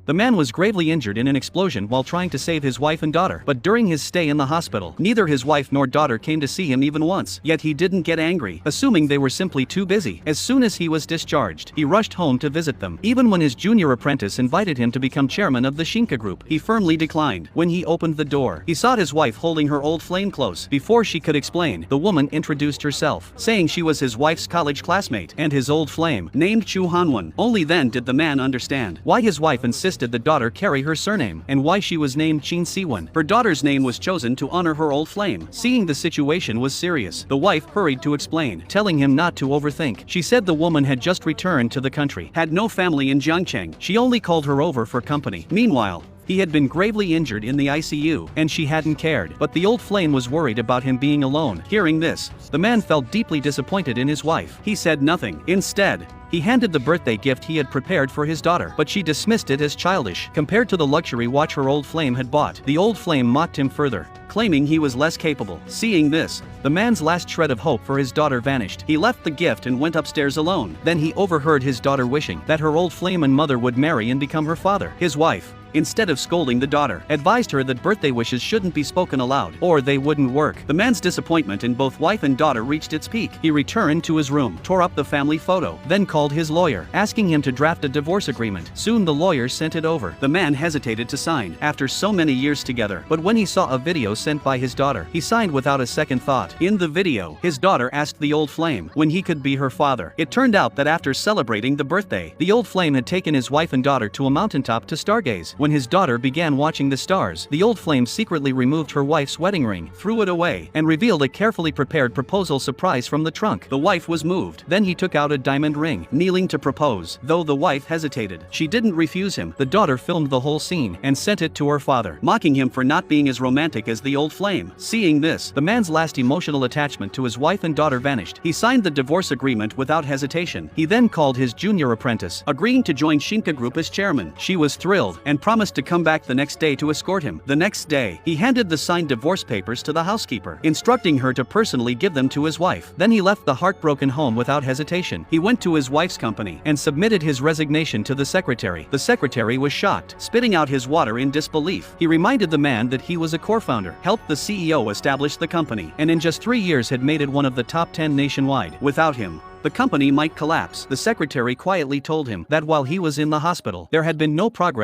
The man was gravely injured in an explosion while trying to save his wife and daughter, but during his stay in the hospital, neither his wife nor daughter came to see him even once. Yet he didn't get angry, assuming they were simply too busy. As soon as he was discharged, he rushed home to visit them. Even when his junior apprentice invited him to become chairman of the Shinka Group, he firmly declined. When he opened the door, he saw his wife holding her old flame close. Before she could explain, the woman introduced herself, saying she was his wife's college classmate and his old flame, named Chu Hanwon. Only then did the man understand why his wife insisted the daughter carry her surname, and why she was named Chin Siwon. Her daughter's name was chosen to honor her old flame. Seeing the situation was serious, the wife hurried to explain, telling him not to overthink. She said the woman had just returned to the country, had no family in Jiangcheng. She only called her over for company. Meanwhile, he had been gravely injured in the ICU, and she hadn't cared. But the old flame was worried about him being alone. Hearing this, the man felt deeply disappointed in his wife. He said nothing. Instead, he handed the birthday gift he had prepared for his daughter, but she dismissed it as childish compared to the luxury watch her old flame had bought. The old flame mocked him further, claiming he was less capable. Seeing this, the man's last shred of hope for his daughter vanished. He left the gift and went upstairs alone. Then he overheard his daughter wishing that her old flame and mother would marry and become her father. His wife, instead of scolding the daughter, advised her that birthday wishes shouldn't be spoken aloud, or they wouldn't work. The man's disappointment in both wife and daughter reached its peak. He returned to his room, tore up the family photo, then called his lawyer, asking him to draft a divorce agreement. Soon the lawyer sent it over. The man hesitated to sign, after so many years together, but when he saw a video sent by his daughter, he signed without a second thought. In the video, his daughter asked the old flame when he could be her father. It turned out that after celebrating the birthday, the old flame had taken his wife and daughter to a mountaintop to stargaze. When his daughter began watching the stars, the old flame secretly removed her wife's wedding ring, threw it away, and revealed a carefully prepared proposal surprise from the trunk. The wife was moved. Then he took out a diamond ring, kneeling to propose. Though the wife hesitated, she didn't refuse him. The daughter filmed the whole scene and sent it to her father, mocking him for not being as romantic as the old flame. Seeing this, the man's last emotional attachment to his wife and daughter vanished. He signed the divorce agreement without hesitation. He then called his junior apprentice, agreeing to join Shinka Group as chairman. She was thrilled and promised to come back the next day to escort him. The next day, he handed the signed divorce papers to the housekeeper, instructing her to personally give them to his wife. Then he left the heartbroken home without hesitation. He went to his wife's company and submitted his resignation to the secretary. The secretary was shocked, spitting out his water in disbelief. He reminded the man that he was a co-founder, helped the CEO establish the company, and in just 3 years had made it one of the top 10 nationwide. Without him, the company might collapse. The secretary quietly told him that while he was in the hospital, there had been no progress